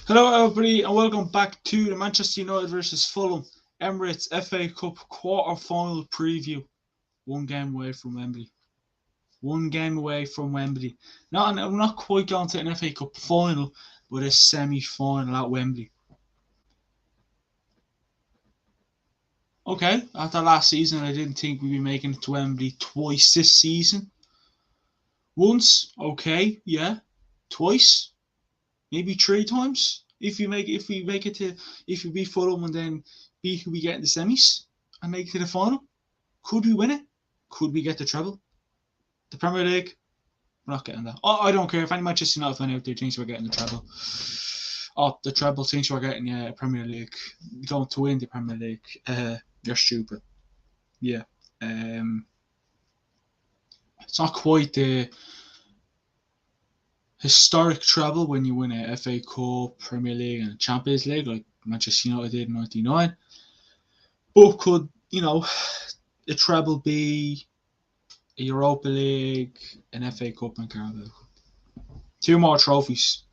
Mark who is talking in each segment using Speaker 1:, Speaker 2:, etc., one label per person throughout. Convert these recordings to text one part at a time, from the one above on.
Speaker 1: Hello everybody and welcome back to the Manchester United versus Fulham Emirates FA Cup quarter-final preview. One game away from Wembley. One game away from Wembley. I'm not quite going to an FA Cup final, but a semi-final at Wembley. Okay, after last season I didn't think we'd be making it to Wembley twice this season. Once, okay, yeah. Twice, maybe 3 times. If we beat Fulham and then beat who we get in the semis and make it to the final, could we win it? Could we get the treble? The Premier League? We're not getting that. I don't care if any Manchester United fan out there thinks we're getting the treble. The treble thinks we're getting a Premier League. Going to win the Premier League. You're stupid. Yeah. It's not quite the historic treble when you win a FA Cup, Premier League and Champions League like Manchester United did in 99. But could, a treble be a Europa League, an FA Cup and Carabao Cup? 2 more trophies.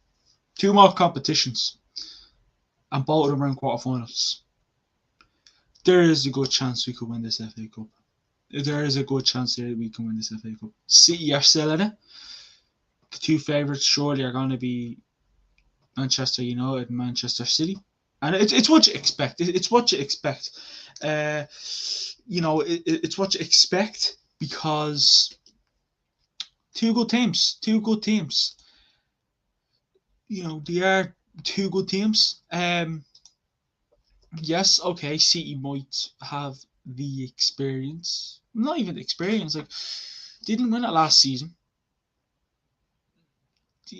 Speaker 1: 2 more competitions. And both of them are in quarterfinals. There is a good chance we could win this FA Cup. There is a good chance that we can win this FA Cup. City are still in it. The 2 favourites surely are going to be Manchester United and Manchester City. And it's what you expect. It's what you expect. It's what you expect because 2 good teams. 2 good teams. They are 2 good teams. Yes, okay, City might have the experience. Not even the experience. Didn't win it last season.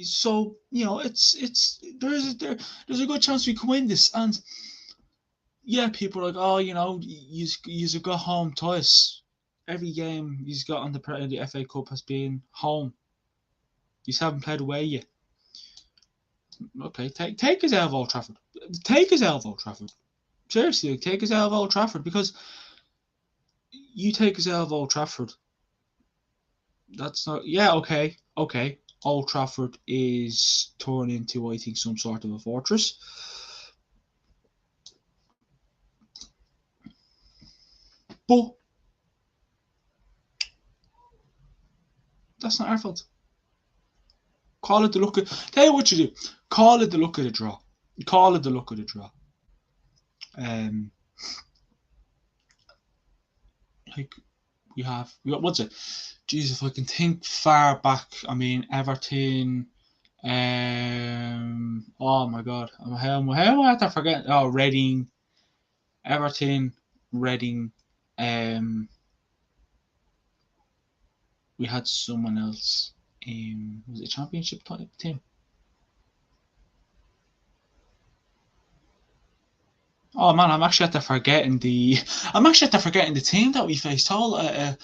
Speaker 1: So there's a good chance we can win this, and yeah, people are like, you've got home twice. Every game you've got on the FA Cup has been home. You haven't played away yet. Okay, take us out of Old Trafford. Take us out of Old Trafford. Seriously, take us out of Old Trafford, because you take us out of Old Trafford. That's not. Yeah, okay. Old Trafford is turned into, I think, some sort of a fortress. But that's not our fault. Call it the luck of... Tell you what you do. Call it the luck of the draw. Call it the luck of the draw. We got, what's it? Jeez, if I can think far back, Everton. Oh my God, how am I have to forget? Oh, Reading, Everton, Reading. We had someone else. Was it a Championship type team? Oh man, I'm actually after forgetting the team that we faced. I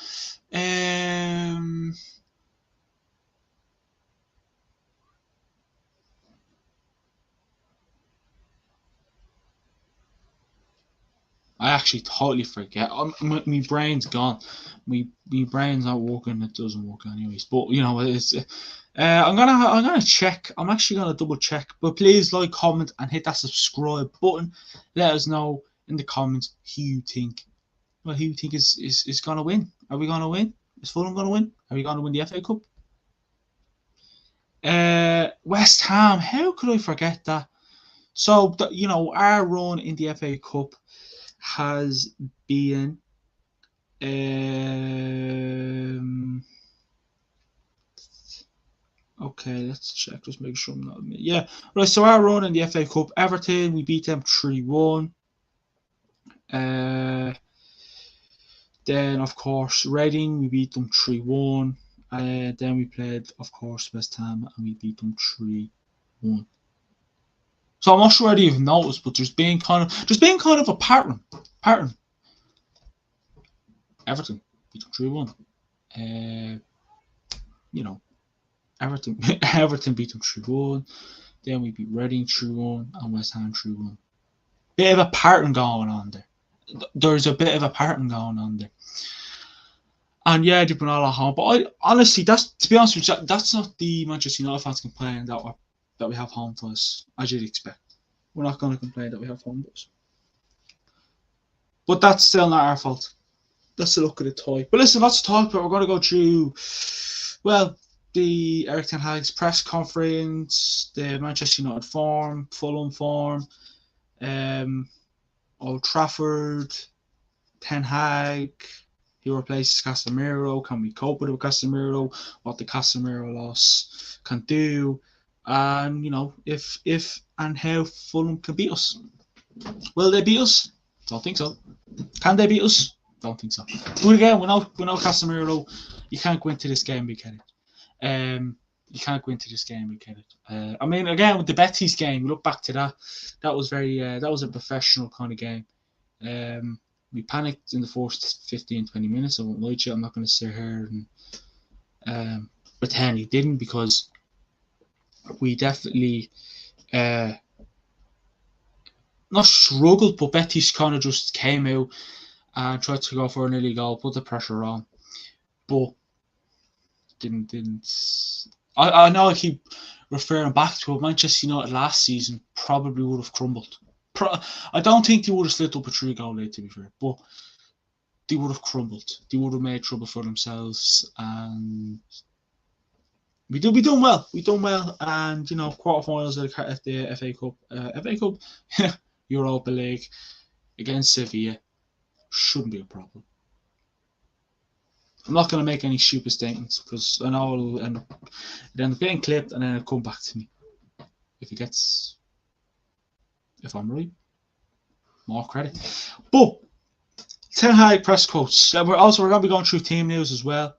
Speaker 1: actually totally forget. My brain's gone. My brain's not working. It doesn't work anyways. But it's. I'm gonna check. I'm actually gonna double check. But please like, comment, and hit that subscribe button. Let us know in the comments who you think. Well, who you think is gonna win? Are we gonna win? Is Fulham gonna win? Are we gonna win the FA Cup? West Ham. How could I forget that? So our run in the FA Cup has been okay, let's check, just make sure I'm not... Yeah, right, so our run in the FA Cup, Everton, we beat them 3-1. Then of course Reading, we beat them 3-1. Then we played, of course, West Ham, and we beat them 3-1. So I'm not sure whether you've noticed, but there's been kind of a pattern. Everton beat them 3-1. Everton beat them 3-1. Then we beat Reading 3-1 and West Ham 3-1. Bit of a pattern going on there. There's a bit of a pattern going on there. And yeah, they've been all at home. But honestly, to be honest with you, that's not the Manchester United fans complaining that we have home to us, as you'd expect. We're not going to complain that we have home boys. But that's still not our fault. That's the look of the toy. But listen, let's talk about. We're going to go through, well, the Erik ten Hag's press conference, the Manchester United form, Fulham form, Old Trafford, Ten Hag, he replaces Casemiro. Can we cope with Casemiro? What the Casemiro loss can do, and if and how Fulham can beat us. Will they beat us? Don't think so. Can they beat us? Don't think so. But again, we know Casemiro. You can't go into this game without it. You can't go into this game without it. I mean, again, with the Betis game, look back to that. That was that was a professional kind of game. We panicked in the first 15, 20 minutes. I won't lie to you. I'm not going to sit here and pretend he didn't, because we definitely not struggled, but Betis kind of just came out and tried to go for an early goal, put the pressure on, but didn't. I know I keep referring back to it. Manchester United last season probably would have crumbled. I don't think they would have slipped up a 3-goal lead, to be fair, but they would have crumbled. They would have made trouble for themselves, and we done well. We done well, and quarterfinals at the FA Cup, Europa League against Sevilla shouldn't be a problem. I'm not going to make any stupid statements, because I know it'll end up getting clipped, and then it'll come back to me if I'm right. More credit. But Ten Hag press quotes. We're going to be going through team news as well.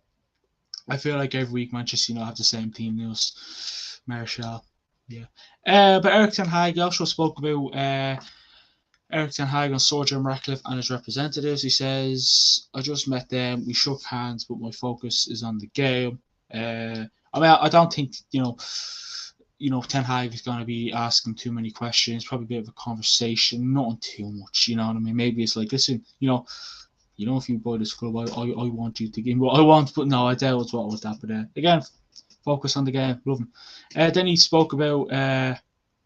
Speaker 1: I feel like every week Manchester United have the same team news. Martial, yeah. But Erik ten Hag also spoke about Erik ten Hag and Sir Jim Ratcliffe and his representatives. He says, "I just met them. We shook hands, but my focus is on the game." I mean, I don't think Ten Hag is going to be asking too many questions. Probably a bit of a conversation, not too much. You know what I mean? Maybe it's like, listen, if you buy this club, I want you to give me what I want. But no, I doubt it's what was that. But again, focus on the game. Love him. Then he spoke about.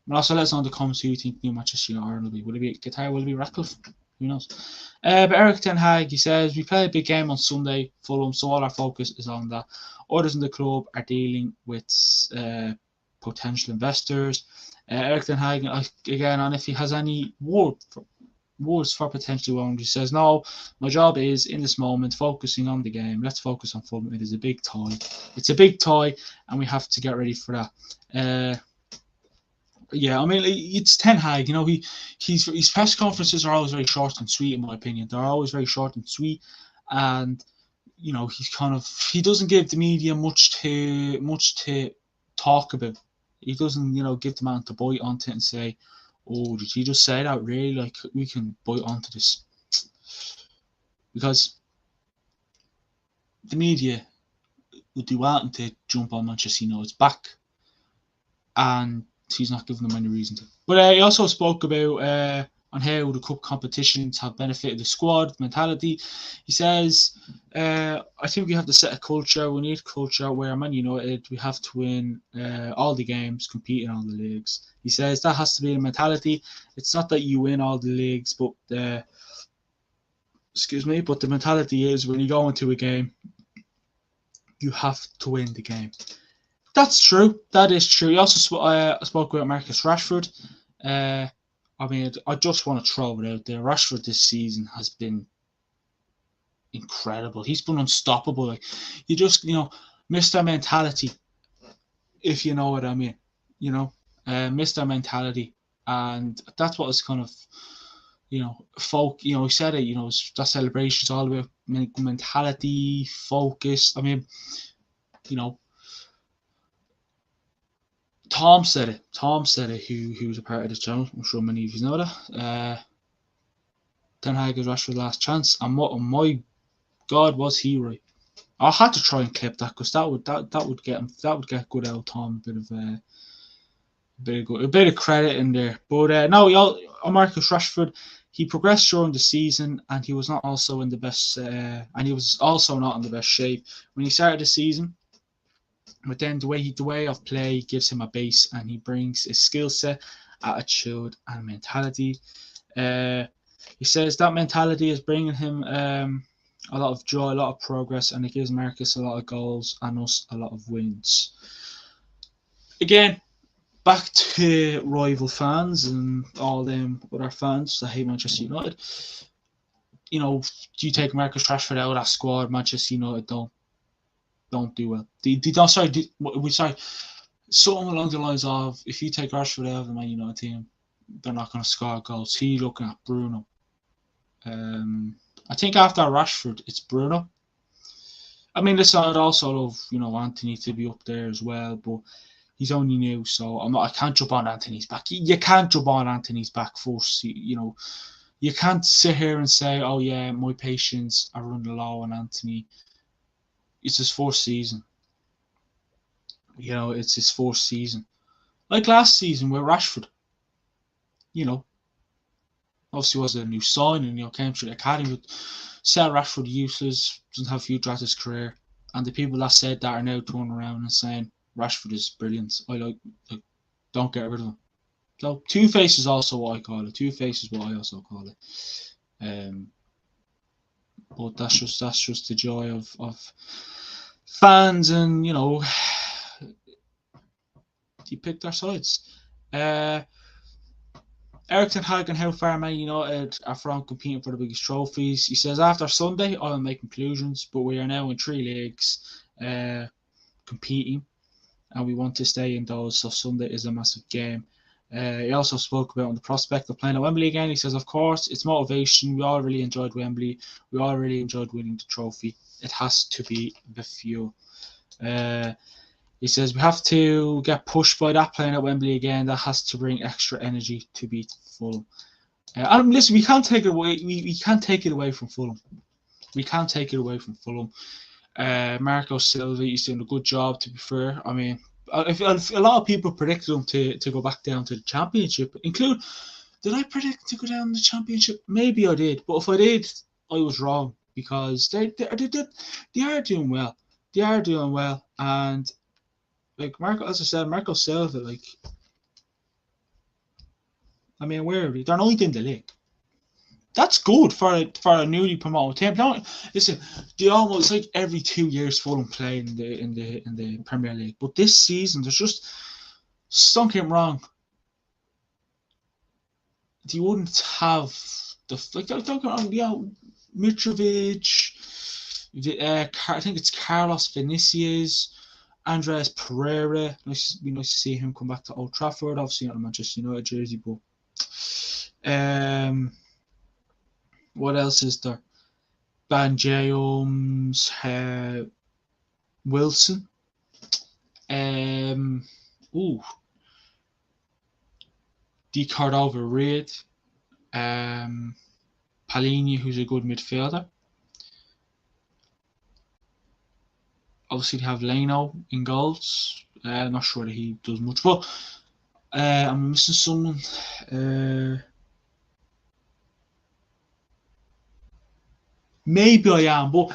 Speaker 1: Also, let us know in the comments who you think new Manchester United will be. Will it be Qatar? Will it be Ratcliffe? Who knows? But Erik ten Hag, he says, we play a big game on Sunday, Fulham, so all our focus is on that. Others in the club are dealing with potential investors. Erik ten Hag, again, and if he has any words for potentially owners, he says, no, my job is, in this moment, focusing on the game. Let's focus on Fulham. It is a big toy. It's a big toy, and we have to get ready for that. Yeah, I mean, it's Ten Hag. His press conferences are always very short and sweet, in my opinion. They're always very short and sweet, and he doesn't give the media much to talk about. He doesn't, give the man to bite onto it and say, "Oh, did he just say that? Really? Like, we can bite onto this," because the media would do anything to jump on Manchester United's back, and he's not giving them any reason to. But he also spoke about on how the cup competitions have benefited the squad mentality. He says, I think we have to set a culture. We need culture where Man United, we have to win all the games, compete in all the leagues. He says that has to be the mentality. It's not that you win all the leagues, but the mentality is when you go into a game, you have to win the game. That's true. That is true. He also spoke about Marcus Rashford. I mean, I just want to throw it out there. Rashford this season has been incredible. He's been unstoppable. Like, you just, Mr. Mentality, if you know what I mean. Mr. Mentality. And that's what is kind of, folk, he said it, that celebration is all about mentality, focus. I mean, Tom said it, who was a part of this channel. I'm sure many of you know that. Ten Hag is Rashford's last chance, and my God, was he right? I had to try and clip that, because that would get good old Tom a bit of credit in there. But no, Marcus Rashford, he progressed during the season, and he was not also in the best, and he was also not in the best shape when he started the season. But then the way of play gives him a base, and he brings his skill set attitude and mentality. He says that mentality is bringing him a lot of joy, a lot of progress, and it gives Marcus a lot of goals and us a lot of wins. Again, back to rival fans and all them other fans that hate Manchester United. Do you take Marcus Rashford out of that squad? Manchester United don't do well. They don't. Sorry, something along the lines of, if you take Rashford out of the Man United team, they're not going to score goals. He's looking at Bruno. I think after Rashford, it's Bruno. I mean, listen, I'd also love, Anthony to be up there as well, but he's only new, so I can't jump on Anthony's back. You can't jump on Anthony's back first. You can't sit here and say, oh yeah, my patience are running low on Anthony. It's his fourth season. It's his fourth season. Like last season with Rashford. Obviously was a new signing, came through the academy, but said Rashford useless, doesn't have a future at his career. And the people that said that are now turning around and saying Rashford is brilliant. I don't get rid of him. So two-face is also what I call it. Two-face is what I also call it. But that's just the joy of fans, and you pick their sides. Eric Ten Hag and how far Man United are from competing for the biggest trophies. He says, after Sunday, I will make conclusions, but we are now in 3 leagues competing, and we want to stay in those, so Sunday is a massive game. He also spoke about the prospect of playing at Wembley again. He says, of course, it's motivation. We all really enjoyed Wembley. We all really enjoyed winning the trophy. It has to be the fuel. He says, we have to get pushed by that playing at Wembley again. That has to bring extra energy to beat Fulham. And listen, we can't take it away. We can't take it away from Fulham. We can't take it away from Fulham. Marco Silva, he's doing a good job, to be fair. I mean, a lot of people predicted him to go back down to the Championship. Did I predict to go down to the Championship? Maybe I did. But if I did, I was wrong, because they are doing well. They are doing well. And Marco Silva, where are they? They're ninth in the league. That's good for a newly promoted team. Now, listen, they almost every 2 years Fulham play in the Premier League, but this season there's just something wrong. They wouldn't have don't get wrong, Mitrovic. I think it's Carlos Vinicius. Andres Pereira, nice to see him come back to Old Trafford. Obviously not a Manchester United jersey, but what else is there? Ben James, Wilson, Di Cordova-Reid, Palhinha, who's a good midfielder. Obviously, they have Leno in goals. I'm not sure that he does much, but I'm missing someone. Maybe I am, but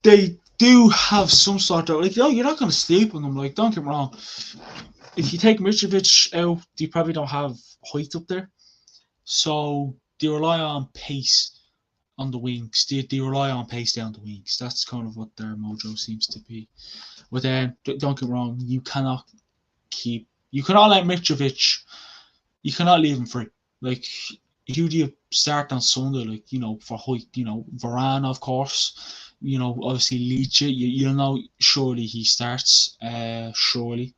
Speaker 1: they do have some sort of you're not going to sleep on them. Don't get me wrong. If you take Mitrovic out, they probably don't have height up there, so they rely on pace on the wings. They rely on pace down the wings. That's kind of what their mojo seems to be. But then, don't get me wrong, you cannot let Mitrovic, you cannot leave him free. Who do you start on Sunday, for height? Varane, of course. Obviously Leach, you'll know, surely he starts. Surely.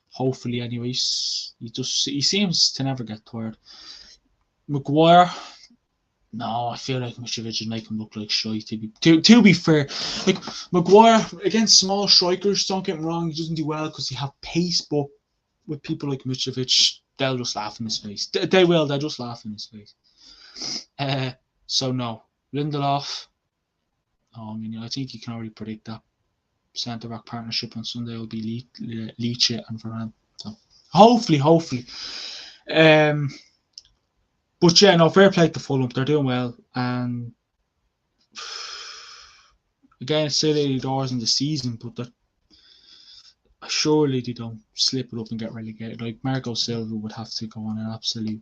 Speaker 1: Hopefully, anyways. He seems to never get tired. Maguire, no, I feel like Mitrovic would make him look like shy, to be fair. Maguire, against small strikers, don't get me wrong, he doesn't do well because he have pace, but with people like Mitrovic, they'll just laugh in his face. They'll just laugh in his face. So no. Lindelof, I think you can already predict that centre-back partnership on Sunday will be Leach and Varane. So hopefully. But yeah, no, fair play to Fulham. They're doing well, and again, it's still early doors in the season, but surely they don't slip it up and get relegated. Like Marco Silva would have to go on an absolute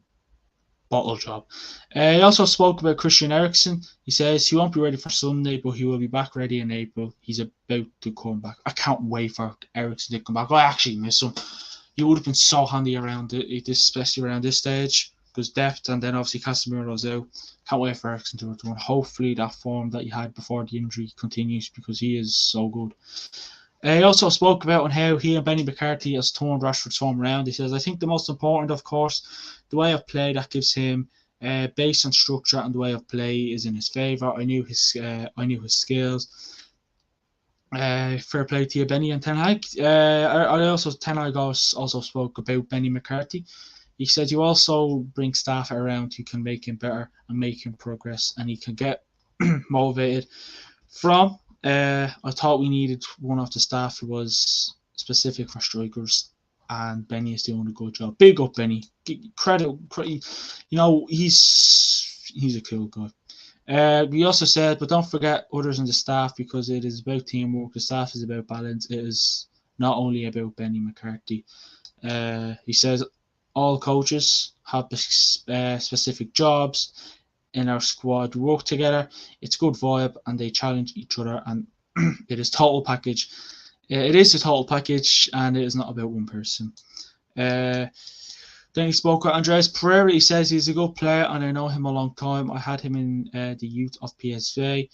Speaker 1: bottle job. He also spoke about Christian Eriksen. He says he won't be ready for Sunday, but he will be back ready in April. He's about to come back. I can't wait for Eriksen to come back. I actually miss him. He would have been so handy around it, especially around this stage, because depth, and then obviously Casemiro's out. Can't wait for Eriksen to return. Hopefully that form that he had before the injury continues, because he is so good. He also spoke about how he and Benny McCarthy has turned Rashford's form around. He says, I think the most important, of course, the way of play that gives him base and structure, and the way of play is in his favour. I knew his skills. Fair play to you, Benny and Ten Hag. Ten Hag also spoke about Benny McCarthy. He said you also bring staff around who can make him better and make him progress, and he can get motivated from. I thought we needed one of the staff who was specific for strikers, and Benny is doing a good job. Big up, Benny. Credit. You know, he's a cool guy. We also said, but don't forget others in the staff, because it is about teamwork. The staff is about balance. It is not only about Benny McCarthy. He says all coaches have specific jobs in our squad. We work together. It's a good vibe, and they challenge each other, and it is total package. It is a total package, and it is not about one person. Then he spoke with Andreas Pereira. He says he's a good player, and I know him a long time. I had him in the youth of PSV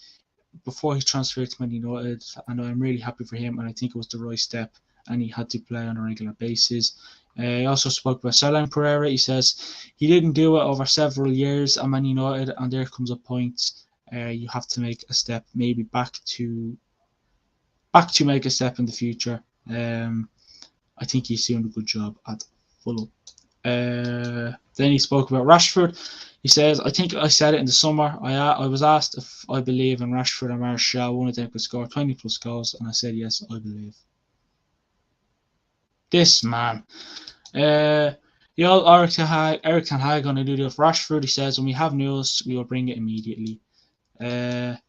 Speaker 1: before he transferred to Man United, and I'm really happy for him, and I think it was the right step, and he had to play on a regular basis. He also spoke about Celine Pereira. He says he didn't do it over several years at Man United, and there comes a point you have to make a step, maybe back to make a step in the future. I think he's doing a good job at Fulham. Then he spoke about Rashford. He says, I think I said it in the summer. I was asked if I believe in Rashford and Martial, one of them could score 20 plus goals, and I said yes, I believe. This man. The old Eric Ten Hag on the duty of Rashford. He says, when we have news, we will bring it immediately. Then,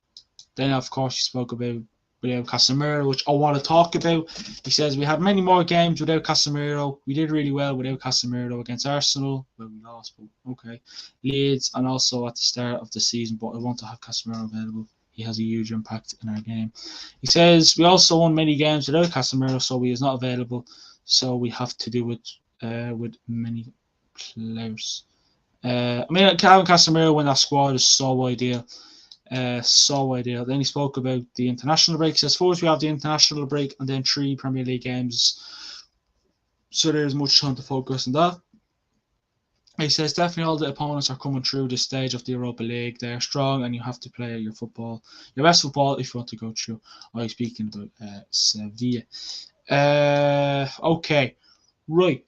Speaker 1: of course, he spoke about without Casemiro, which I want to talk about. He says, we had many more games without Casemiro. We did really well without Casemiro against Arsenal. Well, we lost, but okay. Leeds, and also at the start of the season, but I want to have Casemiro available. He has a huge impact in our game. He says, we also won many games without Casemiro, so he is not available. So we have to do it with many players. I mean, having Casemiro in that squad is so ideal. So ideal. Then he spoke about the international break. He says, first we have the international break and then 3 Premier League games. So there's much time to focus on that. He says, definitely all the opponents are coming through this stage of the Europa League. They're strong and you have to play your best football if you want to go through. I'm speaking about Sevilla. Okay. Right.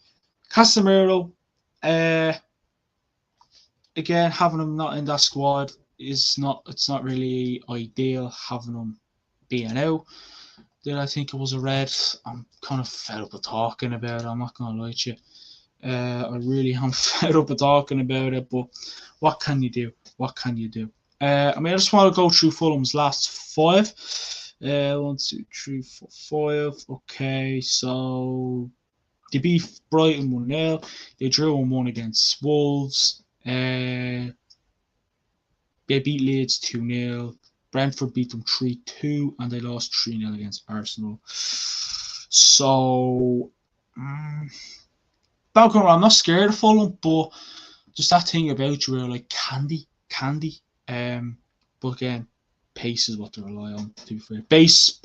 Speaker 1: Casemiro, again, having him not in that squad it's not really ideal, having him being out. Did I think it was a red? I'm kind of fed up with talking about it. I'm not going to lie to you. I really am fed up with talking about it, but what can you do? I mean, I just want to go through Fulham's last 5. 1, 2, 3, 4, 5. Okay, so they beat Brighton 1-0. They drew 1-1 against Wolves. They beat Leeds 2-0. Brentford beat them 3-2, and they lost 3-0 against Arsenal. So, don't get me wrong, I'm not scared of Fulham, but just that thing about you where like candy. But again, pace is what they rely on, to be fair. Pace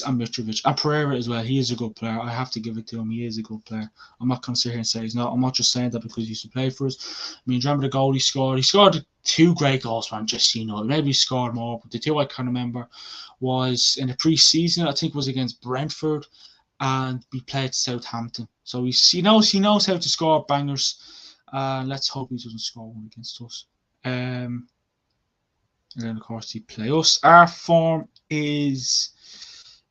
Speaker 1: and Mitrovic. And Pereira as well. He is a good player. I have to give it to him. He is a good player. I'm not going to sit here and say he's not. I'm not just saying that because he used to play for us. I mean, do you remember the goal he scored? He scored 2 great goals for Manchester United. Maybe he scored more, but the 2 I can remember was in the pre-season. I think it was against Brentford, and we played Southampton. So he knows how to score bangers. Let's hope he doesn't score one against us. And then, of course, they play us. Our form is...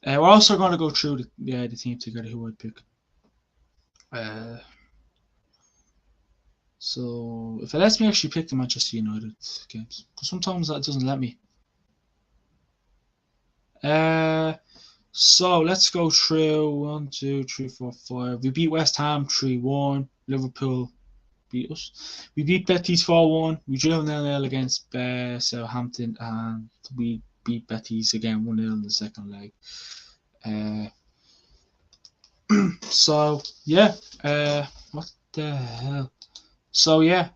Speaker 1: we're also going to go through the team together, who I'd pick. So, if it lets me actually pick the Manchester United games, because sometimes that doesn't let me. So let's go through 1, 2, 3, 4, 5. We beat West Ham 3-1. Liverpool beat us. We beat Betis 4-1. We drew 0-0 against Southampton, and we beat Betis again 1-0 in the second leg. So yeah, what the hell? So yeah,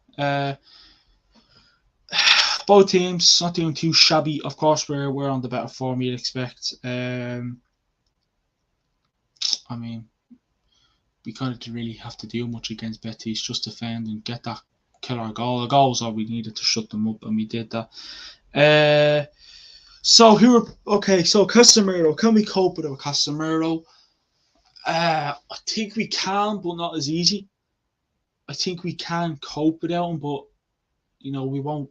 Speaker 1: both teams not doing too shabby. Of course, we're on the better form you'd expect. I mean, we kind of didn't really have to do much against Betis, just defend and get that killer goal. A goal was all we needed to shut them up, and we did that. So Casemiro, can we cope with Casemiro? I think we can, but not as easy. I think we can cope without him, but we won't.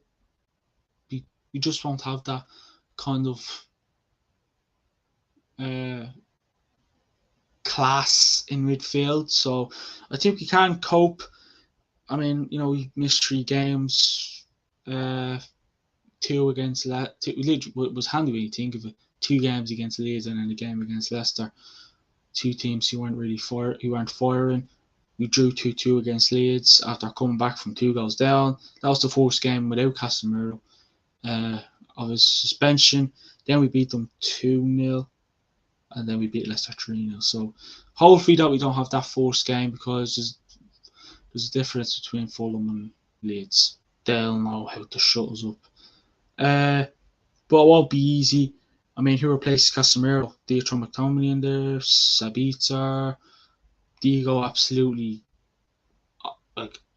Speaker 1: We just won't have that kind of class in midfield. So I think we can cope. I mean, we missed 3 games. 2 against it was handy when you think of it. 2 games against Leeds and then a game against Leicester. 2 teams who weren't firing. We drew 2-2 against Leeds after coming back from 2 goals down. That was the first game without Casemiro of his suspension. Then we beat them 2-0, and then we beat Leicester 3-0. So hopefully that we don't have that first game, because there's a difference between Fulham and Leeds. They'll know how to shut us up. But it won't be easy. I mean, who replaces Casemiro? Dietro McTominay in there, Sabitzer. Diego absolutely,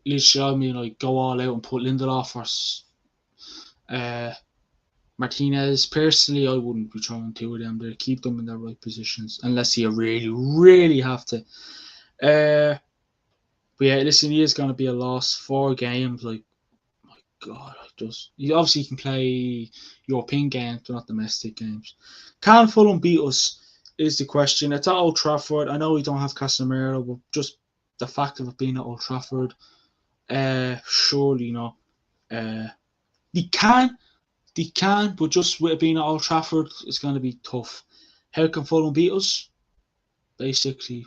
Speaker 1: literally, go all out and put Lindelof or Martinez. Personally, I wouldn't be trying 2 of them there. Keep them in their right positions unless you really, really have to. But yeah, listen, he is going to be a loss. 4 games, my God, you obviously can play European games, but not domestic games. Can Fulham beat us is the question. It's at Old Trafford. I know we don't have Casemiro, but just the fact of it being at Old Trafford, surely, they can, but just with it being at Old Trafford, it's going to be tough. How can Fulham beat us? Basically,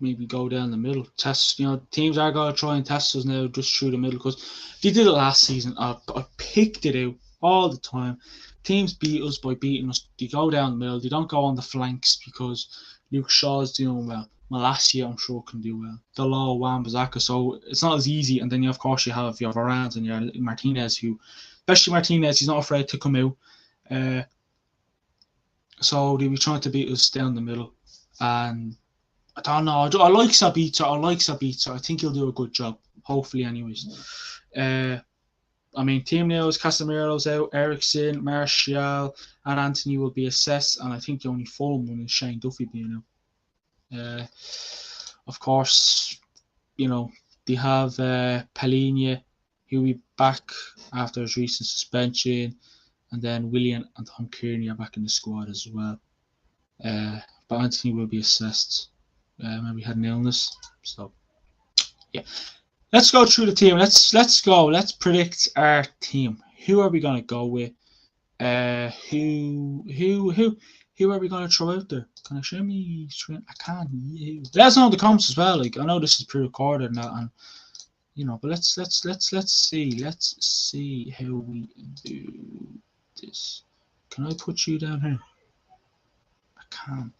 Speaker 1: maybe go down the middle. Test, teams are going to try and test us now just through the middle, because they did it last season. I picked it out all the time. Teams beat us by beating us. They go down the middle. They don't go on the flanks, because Luke Shaw's doing well. Malacia, I'm sure, can do well. Dalot, Wan-Bissaka, so it's not as easy. And then, of course, you have your Varane and your Martinez, especially Martinez, he's not afraid to come out. So they'll be trying to beat us down the middle. And I don't know. I like Sabitzer. I think he'll do a good job. Hopefully, anyways. I mean, team now is Casemiro's out, Eriksen, Martial, and Anthony will be assessed. And I think the only Fulham one is Shane Duffy being out. Of course, they have Palhinha, who will be back after his recent suspension. And then Willian and Tom Kearney are back in the squad as well. But Anthony will be assessed. Maybe had an illness. So, yeah. Let's go through the team. Let's go. Let's predict our team. Who are we going to go with? Who are we going to throw out there? Can I show me? I can't. Let us know in the comments as well. I know this is pre-recorded now, and but let's see. Let's see how we do this. Can I put you down here? I can't.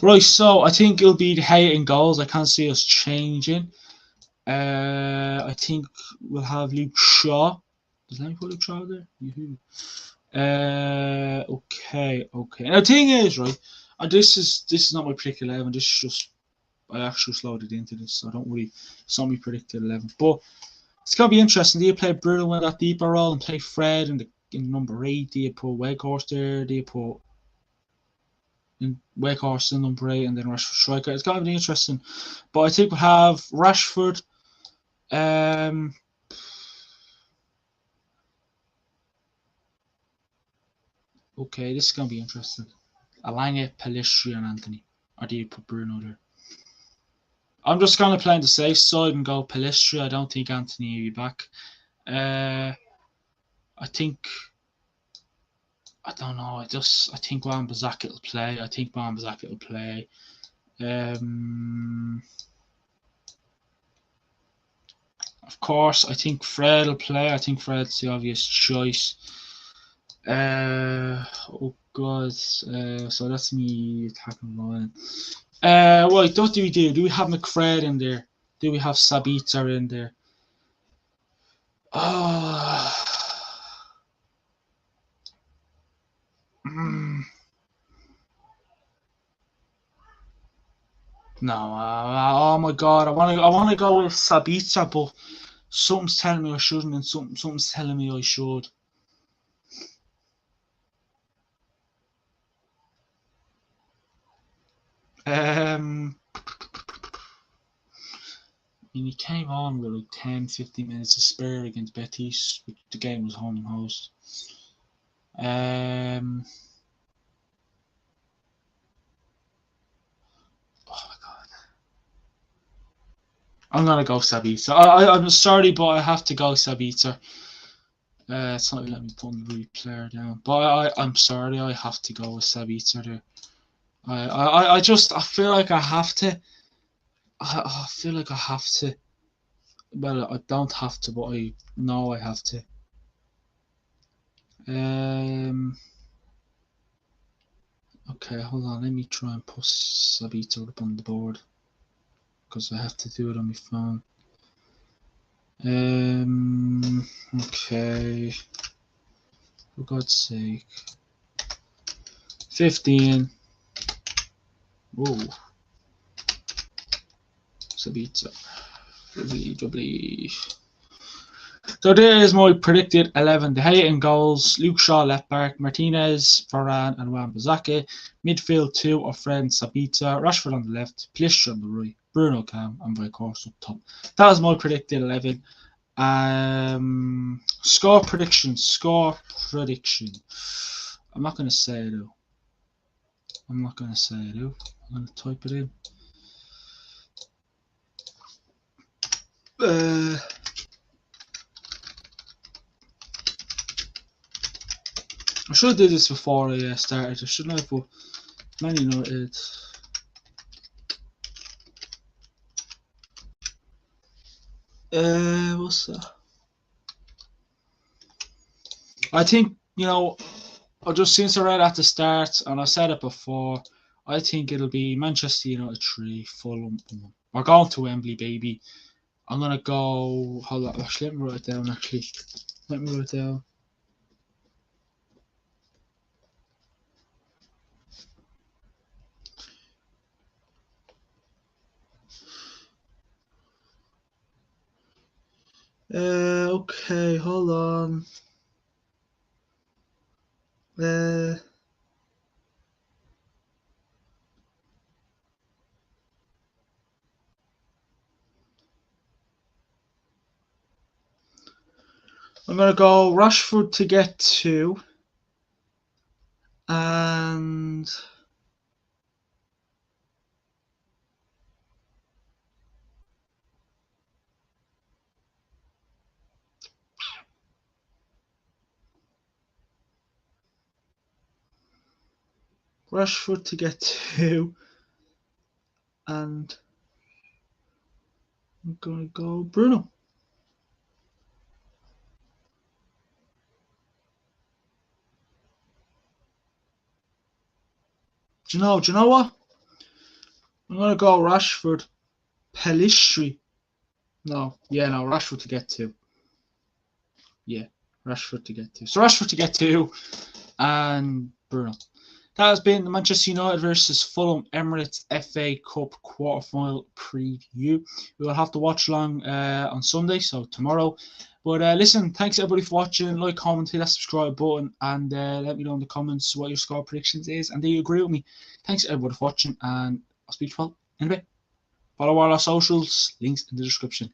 Speaker 1: Right, so I think it'll be the Hay in goals. I can't see us changing. I think we'll have Luke Shaw. Let me put Luke Shaw there. Okay. Now the thing is, right, this is not my predicted 11. This is just I actually loaded into this, so don't worry. It's not my predicted 11, but it's gonna be interesting. Do you play Bruno in that deeper role and play Fred in number 8? Do you put Weghorst there? Do you put Weghorst in number 8 and then Rashford striker? It's gonna be interesting, but I think we'll have Rashford. Okay, this is going to be interesting. Alanga, Pellistri and Anthony. Or do you put Bruno there? I'm just going to play on the safe side and go Pellistri. I don't think Anthony will be back. I think I don't know. I think Wan-Bissaka will play. I think Wan-Bissaka will play. Of course, I think Fred will play. I think Fred's the obvious choice. Oh God. So that's me attacking line. Right, what do we do? Do we have McFred in there? Do we have Sabitzer in there? No, oh my God, I want to go with Sabitzer, but something's telling me I shouldn't, and something's telling me I should. I mean, he came on with like 10, 15 minutes to spare against Betis. The game was home and host. Oh my God. I'm gonna go Sabitzer. I'm sorry, but I have to go Sabitzer. It's not letting me put the player down, but I'm sorry, I have to go with Sabitzer there. I feel like I have to. I feel like I have to. Well, I don't have to, but I know I have to. Okay, hold on. Let me try and put Sabitzer up on the board because I have to do it on my phone. Okay. For God's sake. 15. Whoa. Sabitzer. Doubly. So there is my predicted 11. De Gea in goals, Luke Shaw left back, Martinez, Varane and Wan-Bissaka. Midfield 2 of Fred Sabitzer, Rashford on the left, Pulisic on the right, Bruno Cam and Weghorst up top. That is my predicted 11. Score prediction. I'm not going to say it though. I'm going to type it in. I should have did this before I started, shouldn't I? But Man United. What's that? I think, I just since I read at the start, and I said it before, I think it'll be Manchester United 3, Fulham 1. We're going to Wembley, baby. I'm going to go. Hold on. Actually, let me write it down. Okay, hold on. I'm going to go Rashford to get 2. And Rashford to get 2. And I'm going to go Bruno. Do you know what? I'm going to go Rashford, Pellistri. Rashford to get 2. Yeah, Rashford to get 2. So Rashford to get 2 and Bruno. That has been the Manchester United versus Fulham Emirates FA Cup quarterfinal preview. We will have to watch along on Sunday, so tomorrow. But listen, thanks everybody for watching. Like, comment, hit that subscribe button, and let me know in the comments what your score predictions is, and do you agree with me? Thanks everybody for watching, and I'll speak to you all in a bit. Follow all our socials, links in the description.